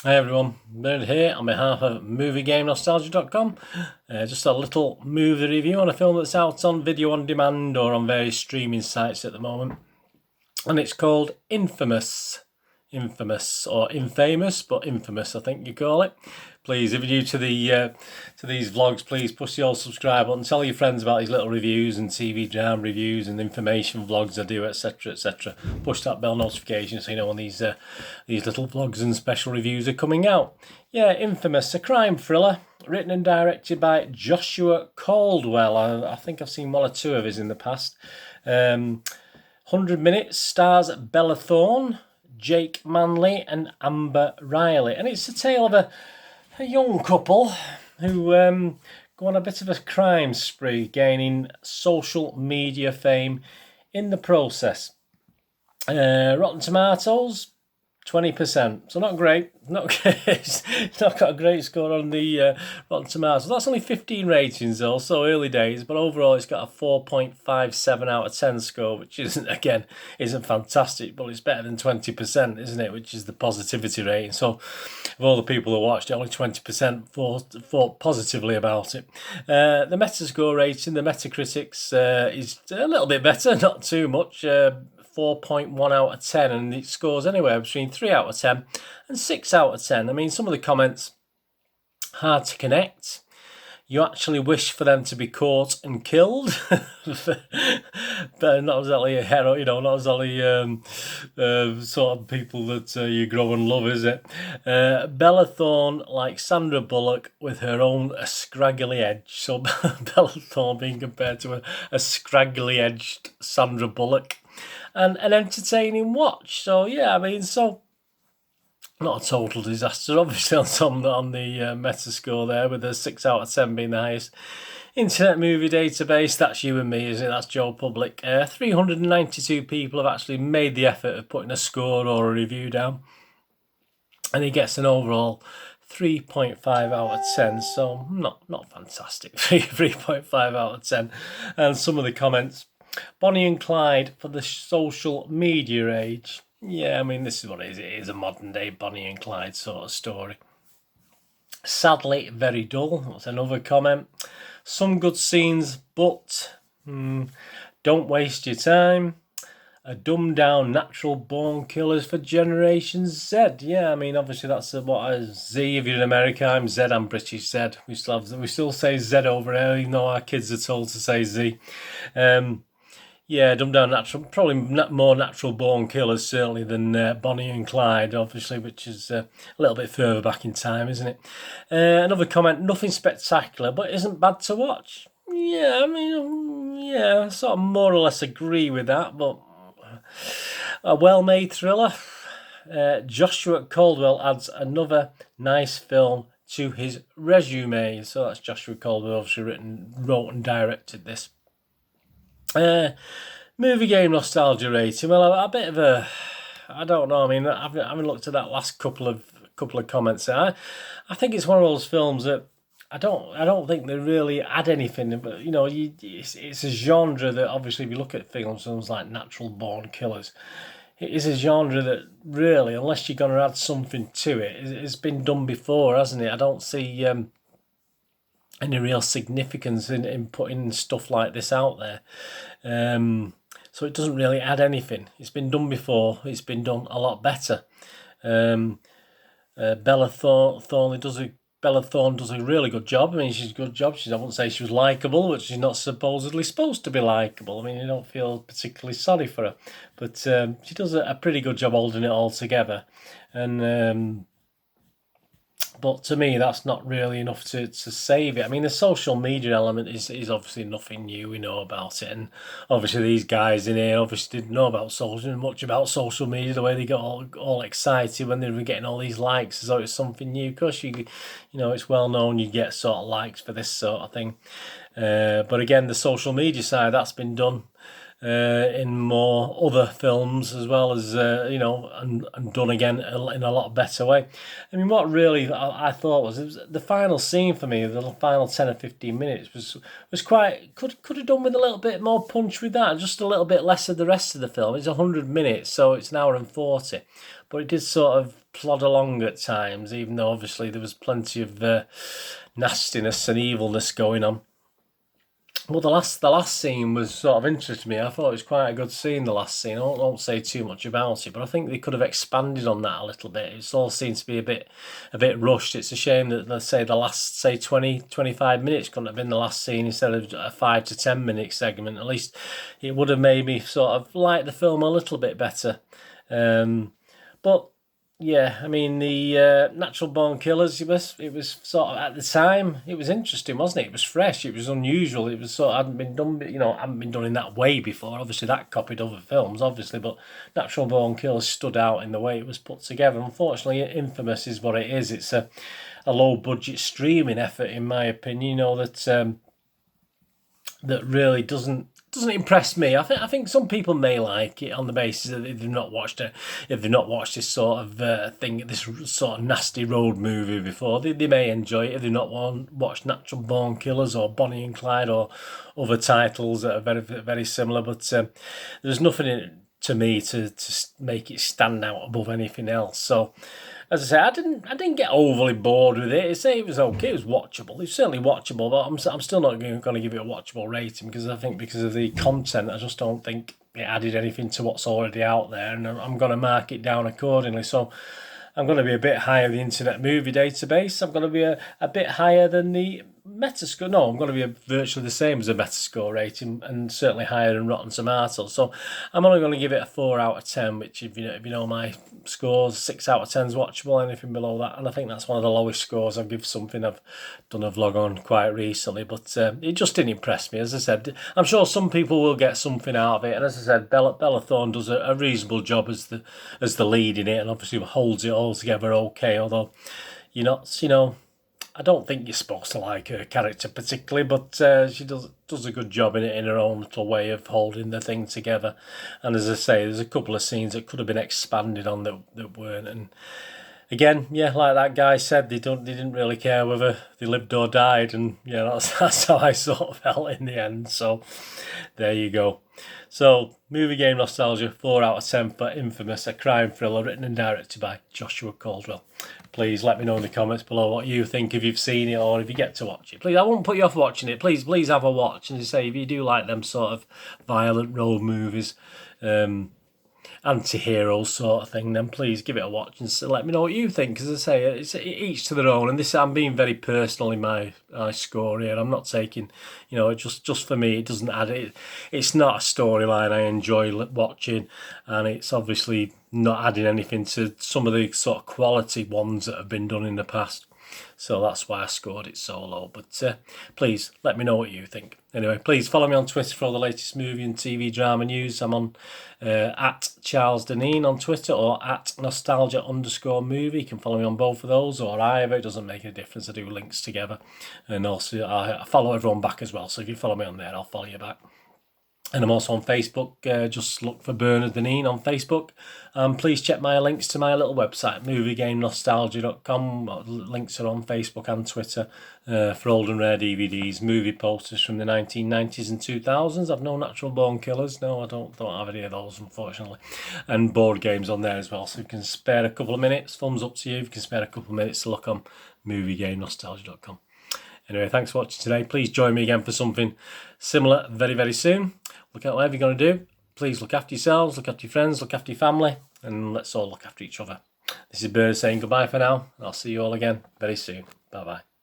Hey everyone, Bernard here on behalf of MovieGameNostalgia.com. Just a little movie review on a film that's out on video on demand or on various streaming sites at the moment. And it's called Infamous. Infamous or Infamous, but Infamous I think you call it. Please, if you're new to these vlogs, please push the old subscribe button. Tell your friends about these little reviews and TV drama reviews and information vlogs I do, etc, etc. Push that bell notification so you know when these little vlogs and special reviews are coming out. Yeah, Infamous, a crime thriller written and directed by Joshua Caldwell. I think I've seen one or two of his in the past. 100 minutes, stars Bella Thorne, Jake Manley and Amber Riley. And it's a tale of a young couple who go on a bit of a crime spree, gaining social media fame in the process. Rotten Tomatoes, 20%. So not great. It's not got a great score on the Rotten Tomatoes. That's only 15 ratings though, so early days. But overall, it's got a 4.57 out of 10 score, which isn't fantastic, but it's better than 20%, isn't it? Which is the positivity rating. So of all the people who watched it, only 20% thought positively about it. The Metascore rating, the Metacritics, is a little bit better, not too much. 4.1 out of 10, and it scores anywhere between 3 out of 10 and 6 out of 10. I mean, some of the comments, hard to connect. You actually wish for them to be caught and killed. But not exactly a hero, not exactly sort of people that you grow and love, is it? Bella Thorne, like Sandra Bullock, with her own scraggly edge. So Bella Thorne being compared to a scraggly-edged Sandra Bullock. And an entertaining watch. So yeah, I mean, so not a total disaster, obviously, on the Metascore there, with a 6 out of 10 being the highest. Internet Movie Database, that's you and me, isn't it? That's Joe Public. 392 people have actually made the effort of putting a score or a review down, and he gets an overall 3.5 out of 10, so not fantastic. 3.5 out of 10. And some of the comments: Bonnie and Clyde for the social media age. Yeah, I mean, this is what it is. It is a modern day Bonnie and Clyde sort of story. Sadly, very dull. That's another comment. Some good scenes, but don't waste your time. A dumbed down natural born killers for Generation Z. Yeah, I mean, obviously that's Z. If you're in America, I'm Z. I'm British Z. We still say Z over here, even though our kids are told to say Z. Yeah, dumbed down natural, probably more natural born killers certainly than Bonnie and Clyde, obviously, which is a little bit further back in time, isn't it? Another comment: nothing spectacular, but isn't bad to watch. Yeah, I mean, yeah, I sort of more or less agree with that, but a well-made thriller. Joshua Caldwell adds another nice film to his resume. So that's Joshua Caldwell, obviously wrote and directed this. Movie game nostalgia rating. Well, a bit of a, I don't know. I mean, I haven't looked at that last couple of comments. I think it's one of those films that I don't think they really add anything. But it's a genre that, obviously, if you look at films like Natural Born Killers, it is a genre that really, unless you're going to add something to it, it's been done before, hasn't it? I don't see any real significance in putting stuff like this out there. So it doesn't really add anything. It's been done before. It's been done a lot better. Bella Thorne does a really good job. I mean, she's a good job. I wouldn't say she was likeable, but she's not supposedly supposed to be likeable. I mean, you don't feel particularly sorry for her. But she does a pretty good job holding it all together. And but to me, that's not really enough to save it. I mean, the social media element is obviously nothing new. We know about it. And obviously these guys in here obviously didn't know much about social media, the way they got all excited when they were getting all these likes as though it's something new. Of course, it's well known you get sort of likes for this sort of thing. But again, the social media side, that's been done in more other films as well as you know, and done again in a lot better way. I mean, what really I thought was the final scene for me, the final 10 or 15 minutes was quite could have done with a little bit more punch with that, just a little bit less of the rest of the film. It's 100 minutes, so it's an hour and 40, but it did sort of plod along at times, even though obviously there was plenty of nastiness and evilness going on. Well, the last scene was sort of interesting to me. I thought it was quite a good scene, the last scene. I won't say too much about it, but I think they could have expanded on that a little bit. It all seems to be a bit rushed. It's a shame that, let's say, the last, say, 20-25 minutes couldn't have been the last scene instead of a 5 to 10 minute segment. At least it would have made me sort of like the film a little bit better. But yeah, I mean, the Natural Born Killers, it was sort of, at the time, it was interesting, wasn't it? It was fresh, it was unusual, it was sort of, hadn't been done in that way before. Obviously, that copied other films, obviously, but Natural Born Killers stood out in the way it was put together. Unfortunately, Infamous is what it is. It's a low-budget streaming effort, in my opinion, you know, that really doesn't impress me. I think some people may like it on the basis that if they've not watched this sort of thing, this sort of nasty road movie before, they may enjoy it. If they've not watched Natural Born Killers or Bonnie and Clyde or other titles that are very, very similar, but there's nothing in it to me to make it stand out above anything else. So, as I say, I didn't get overly bored with it. It was okay. It was watchable. It's certainly watchable, but I'm still not going to give it a watchable rating because I think because of the content, I just don't think it added anything to what's already out there, and I'm going to mark it down accordingly. So I'm going to be a bit higher than the Internet Movie Database. I'm going to be a bit higher than the Metascore. No, I'm going to be virtually the same as a Metascore rating, and certainly higher than Rotten Tomatoes. So I'm only going to give it a 4 out of 10, which if you know my scores, 6 out of 10 is watchable. Anything below that, and I think that's one of the lowest scores I've given something. I've done a vlog on quite recently, but it just didn't impress me. As I said, I'm sure some people will get something out of it, and as I said, Bella Thorne does a reasonable job as the lead in it, and obviously holds it all together okay. Although you're not, you know, I don't think you're supposed to like her character particularly, but she does a good job in it in her own little way of holding the thing together. And as I say, there's a couple of scenes that could have been expanded on that weren't. And again, yeah, like that guy said, they didn't really care whether they lived or died, and yeah, that's how I sort of felt in the end. So there you go. So, movie game nostalgia, 4 out of 10 for Infamous, a crime thriller written and directed by Joshua Caldwell. Please let me know in the comments below what you think if you've seen it or if you get to watch it. Please, I won't put you off watching it. Please have a watch. And as I say, if you do like them sort of violent road movies, anti-heroes sort of thing, then please give it a watch and let me know what you think. As I say, it's each to their own, and this, I'm being very personal in my score here. I'm not taking, you know, just for me, it doesn't add it. It's not a storyline I enjoy watching, and it's obviously not adding anything to some of the sort of quality ones that have been done in the past. So that's why I scored it so low. But please let me know what you think. Anyway, please follow me on Twitter for all the latest movie and TV drama news. I'm on at Charles Deneen on Twitter or at nostalgia_movie. You can follow me on both of those or either. It doesn't make a difference. I do links together. And also I follow everyone back as well. So if you follow me on there, I'll follow you back. And I'm also on Facebook. Just look for Bernard Deneen on Facebook. Please check my links to my little website, moviegamenostalgia.com. Links are on Facebook and Twitter for old and rare DVDs, movie posters from the 1990s and 2000s. I've no Natural Born Killers. No, I don't have any of those, unfortunately. And board games on there as well. So you can spare a couple of minutes. Thumbs up to you if you can spare a couple of minutes to look on moviegamenostalgia.com. Anyway, thanks for watching today. Please join me again for something similar very, very soon. Look at whatever you're going to do. Please look after yourselves, look after your friends, look after your family, and let's all look after each other. This is Bird saying goodbye for now. I'll see you all again very soon. Bye-bye.